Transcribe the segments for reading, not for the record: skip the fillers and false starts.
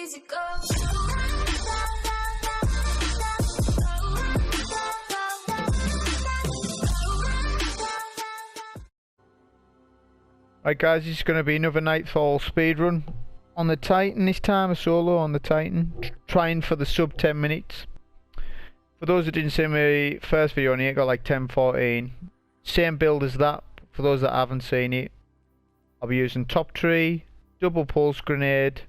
easy go. Right guys, it's going to be another Nightfall speedrun on the Titan this time, a solo on the Titan, trying for the sub 10 minutes. For those that didn't see my first video on it, got like 10-14. Same build as that, for those that haven't seen it. I'll be using top tree, double pulse grenade,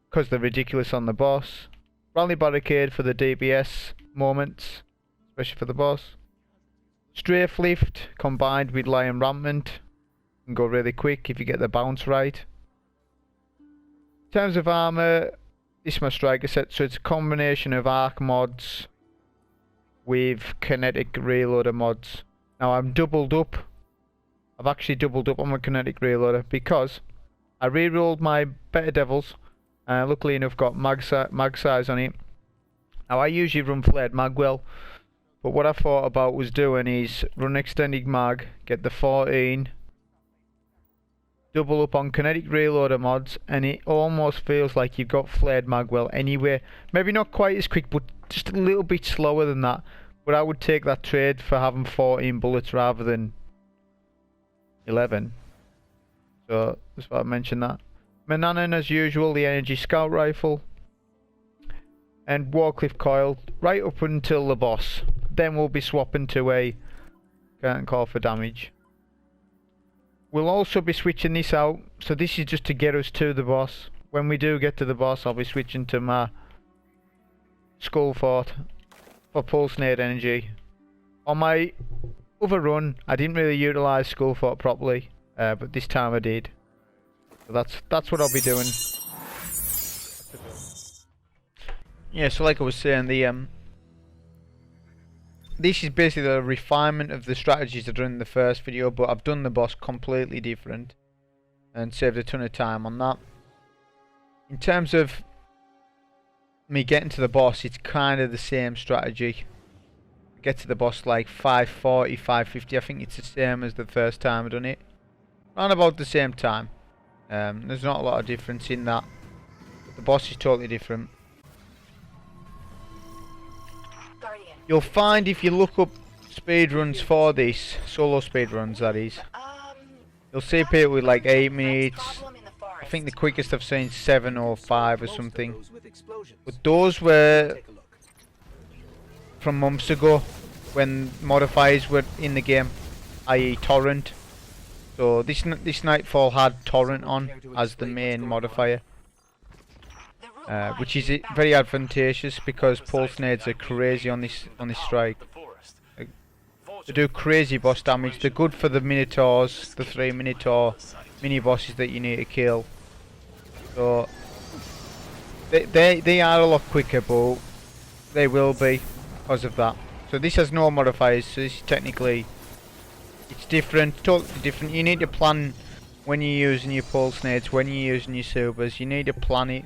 because they're ridiculous on the boss. Rally barricade for the DPS moments, especially for the boss. Strafe lift combined with lion rampant. Can go really quick if you get the bounce right. In terms of armor, this is my striker set, so it's a combination of arc mods with kinetic reloader mods. Now I'm doubled up. I've actually doubled up on my kinetic reloader because I re-rolled my better devils. Luckily enough got mag size on it. Now I usually run flared magwell, but what I thought about was doing is run extended mag, get the 14, double up on kinetic reloader mods, and it almost feels like you've got flared magwell anyway. Maybe not quite as quick, but just a little bit slower than that. But I would take that trade for having 14 bullets rather than 11. So that's why I mentioned that. Mananan as usual, the energy scout rifle, and Warcliffe coil right up until the boss. Then we'll be swapping to a curtain call for damage. We'll also be switching this out, so this is just to get us to the boss. When we do get to the boss, I'll be switching to my Skull Fort for pulse nade energy. On my other run, I didn't really utilise Skull Fort properly, but this time I did. So that's what I'll be doing. Yeah, so like I was saying, this is basically the refinement of the strategies I done in the first video, but I've done the boss completely different and saved a ton of time on that. In terms of me getting to the boss, it's kind of the same strategy. I get to the boss like 5:40, 5:50. I think it's the same as the first time I done it. Around about the same time. There's not a lot of difference in that. But the boss is totally different. You'll find if you look up speedruns for this, solo speedruns that is, you'll see people with like 8 minutes. I think the quickest I've seen is 7 or 5 or something. But those were from months ago when modifiers were in the game, i.e. torrent. So this Nightfall had torrent on as the main modifier. Which is very advantageous because pulse nades are crazy on this strike. They do crazy boss damage. They're good for the minotaurs, the 3 minotaur mini bosses that you need to kill. So they are a lot quicker, but they will be because of that. So this has no modifiers. So this is technically, it's different, totally different. You need to plan when you're using your pulse nades, when you're using your supers. You need to plan it.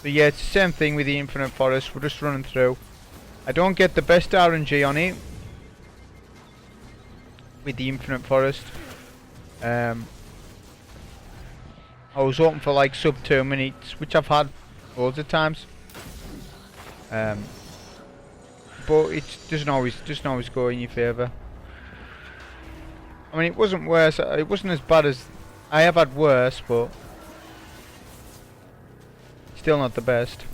But yeah, it's the same thing with the Infinite Forest. We're just running through. I don't get the best RNG on it with the Infinite Forest. I was hoping for like sub 2 minutes, which I've had loads of times. But it doesn't always go in your favour. I mean, it wasn't worse. It wasn't as bad as I have had worse, but still not the best.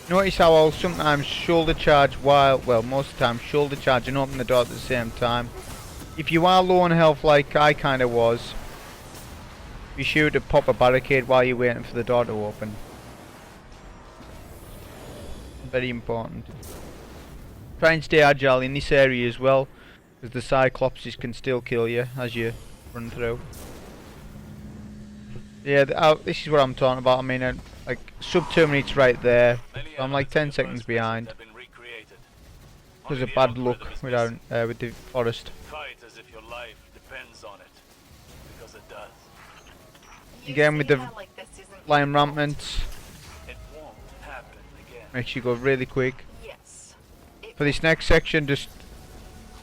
Notice how I'll sometimes shoulder charge while, well, most of the time shoulder charge and open the door at the same time. If you are low on health like I kind of was, be sure to pop a barricade while you're waiting for the door to open. Very important. Try and stay agile in this area as well, because the Cyclopses can still kill you as you run through. Yeah, this is what I'm talking about. I mean, like sub 2 minutes right there. So I'm like 10 seconds behind because of bad luck without with the forest. Fight as if your life depends on it, because it does. Again with the lion rampant, It won't happen again. makes you go really quick. For this next section, just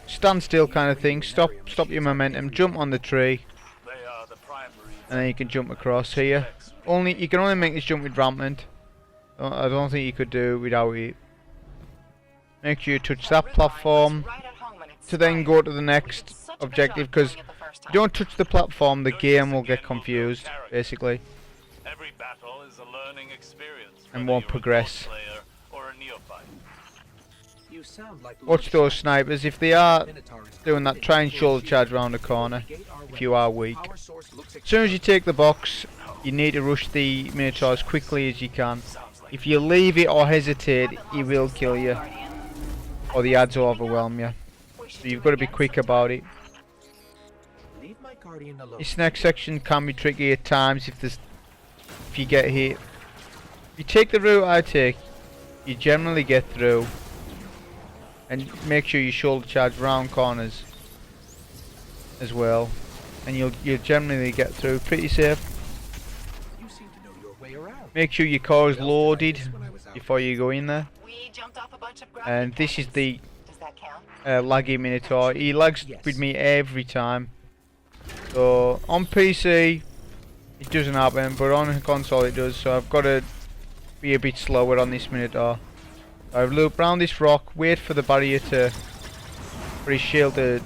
stand still kind of thing. Stop your momentum. Jump on the tree, They are the primary. and then you can jump across here. You can only make this jump with rampant. I don't think you could do without it. Make sure you touch that platform to then go to the next objective, because if you don't touch the platform, the game will get confused, basically, Every battle is a learning experience. and whether won't you're a progress. pro player or a neophyte. You sound like Watch those snipers. If they are doing that, try and shoulder charge around the corner if you are weak. As soon as you take the box, you need to rush the Minotaur as quickly as you can. If you leave it or hesitate, he will kill you, or the ads will overwhelm you. So you've got to be quick about it. Leave my guardian alone. This next section can be tricky at times if you get hit. If you take the route I take, you generally get through. And make sure you shoulder charge round corners as well, and you'll generally get through pretty safe. You seem to know your way around. Make sure your car is loaded before you go in there. We jumped off a bunch of And this is the Does that count? laggy Minotaur. He lags Yes. with me every time. So on PC it doesn't happen, but on console it does. So I've got to be a bit slower on this Minotaur. I've looped round this rock, wait for the barrier for his shield to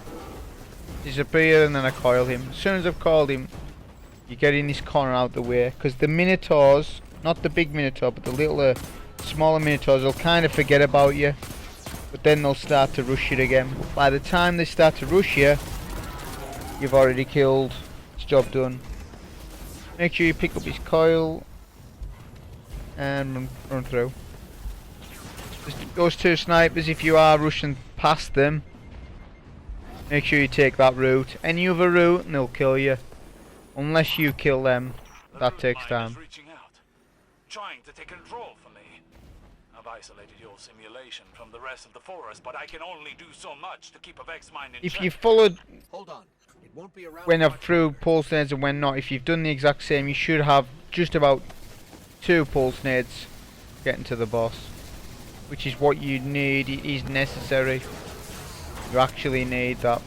disappear, and then I coil him. As soon as I've coiled him, you get in this corner out the way, because the Minotaurs, not the big Minotaur, but the little smaller Minotaurs, will kind of forget about you, but then they'll start to rush you again. By the time they start to rush you, you've already killed. It's job done. Make sure you pick up his coil and run through. Those two snipers, if you are rushing past them, make sure you take that route. Any other route and they'll kill you. Unless you kill them, that takes time. Reaching out, trying to take control for me. I've isolated your simulation from the rest of the forest, but I can only do so much to keep a Vex mind in If check. you followed Hold on. It won't be around. when I've threw pulse nades and when not, if you've done the exact same, you should have just about 2 pulse nades getting to the boss. Which is what you need. It is necessary. You actually need that.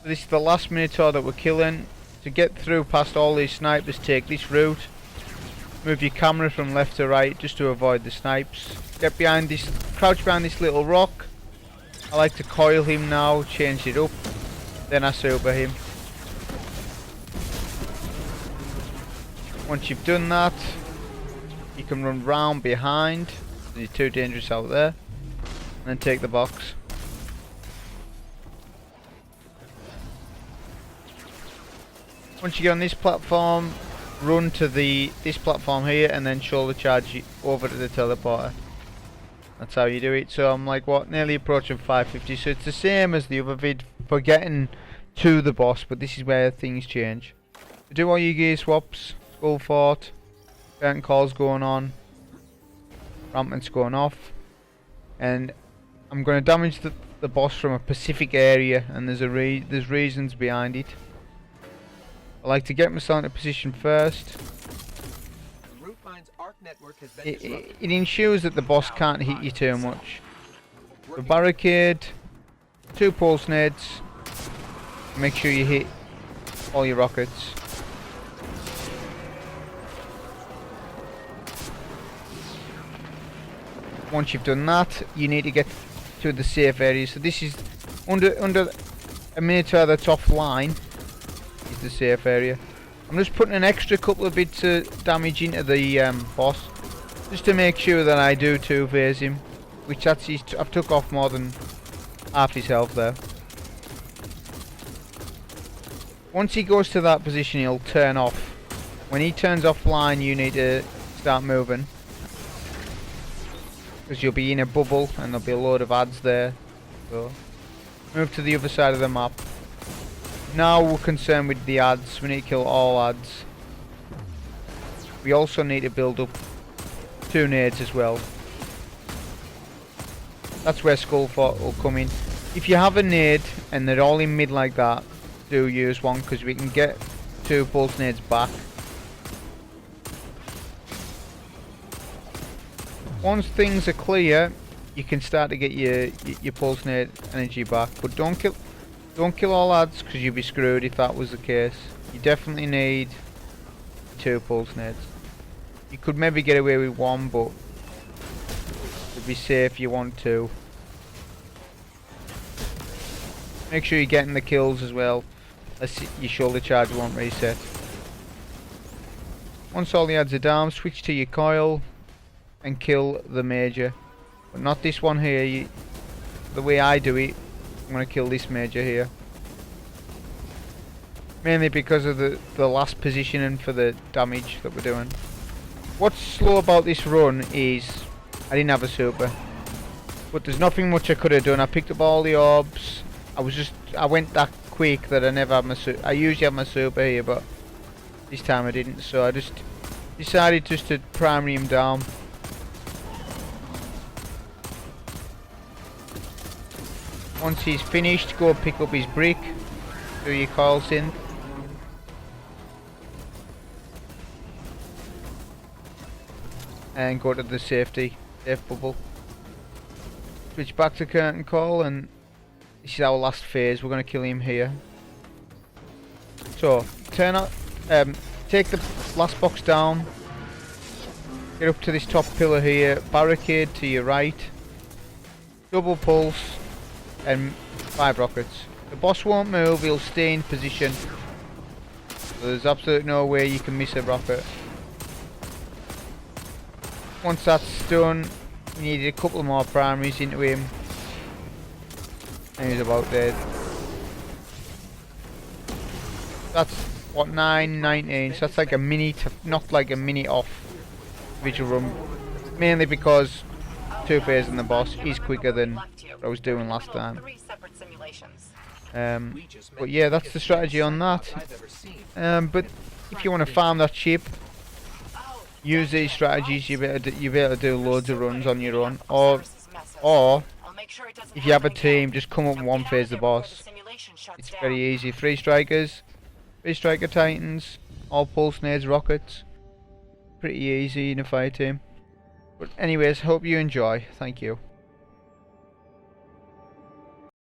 So this is the last Minotaur that we're killing. To get through past all these snipers, take this route. Move your camera from left to right just to avoid the snipes. Get behind this, crouch behind this little rock. I like to coil him now, change it up. Then I super him. Once you've done that, you can run round behind. You're too dangerous out there. And then take the box. Once you get on this platform, run to this platform here and then shoulder charge over to the teleporter. That's how you do it. So I'm like, what, nearly approaching 550. So it's the same as the other vid for getting to the boss, but this is where things change. Do all your gear swaps, Skull Fort. Curtain calls going on, rampant's going off, and I'm going to damage the boss from a specific area, and there's reasons behind it. I like to get myself into position first. The root mine's arc network has been It disrupted. ensures that the boss can't hit you too much. The barricade, 2 pulse nades, make sure you hit all your rockets. Once you've done that, you need to get to the safe area. So this is under a Minotaur that's offline is the safe area. I'm just putting an extra couple of bits of damage into the boss, just to make sure that I do 2-phase him, which actually I've took off more than half his health there. Once he goes to that position, he'll turn off. When he turns offline, you need to start moving, because you'll be in a bubble and there'll be a load of ads there. So move to the other side of the map. Now we're concerned with the ads. We need to kill all ads. We also need to build up 2 nades as well. That's where Skull Fort will come in. If you have a nade and they're all in mid like that, do use one, because we can get 2 pulse nades back. Once things are clear, you can start to get your pulse nade energy back. But don't kill all lads, because you'd be screwed if that was the case. You definitely need 2 pulse nades. You could maybe get away with 1, but to be safe you want 2. Make sure you're getting the kills as well. Your shoulder charge won't reset. Once all the ads are down, switch to your coil and kill the major. But not this one here. The way I do it, I'm going to kill this major here. Mainly because of the last positioning for the damage that we're doing. What's slow about this run is I didn't have a super. But there's nothing much I could have done. I picked up all the orbs. I went that quick that I never had my super. I usually have my super here, but this time I didn't. So I just decided just to primary him down. Once he's finished, go pick up his brick. Do your coil synth. And go to the safe bubble. Switch back to curtain call, and this is our last phase. We're going to kill him here. So take the last box down. Get up to this top pillar here. Barricade to your right. Double pulse and 5 rockets. The boss won't move. He'll stay in position. So there's absolutely no way you can miss a rocket. Once that's done, you need a couple more primaries into him, and he's about dead. That's what, 9:19. So that's like a minute, not like a minute off visual run. Mainly because 2 phases in the boss is quicker than what I was doing last time. But yeah, that's the strategy on that. But if you want to farm that ship, use these strategies. You'll be able to do loads of runs on your own, or if you have a team, just come up and 1 phase the boss. It's very easy. 3 strikers, 3 striker titans, all pulse nades, rockets. Pretty easy in a fire team. But anyways, hope you enjoy. Thank you.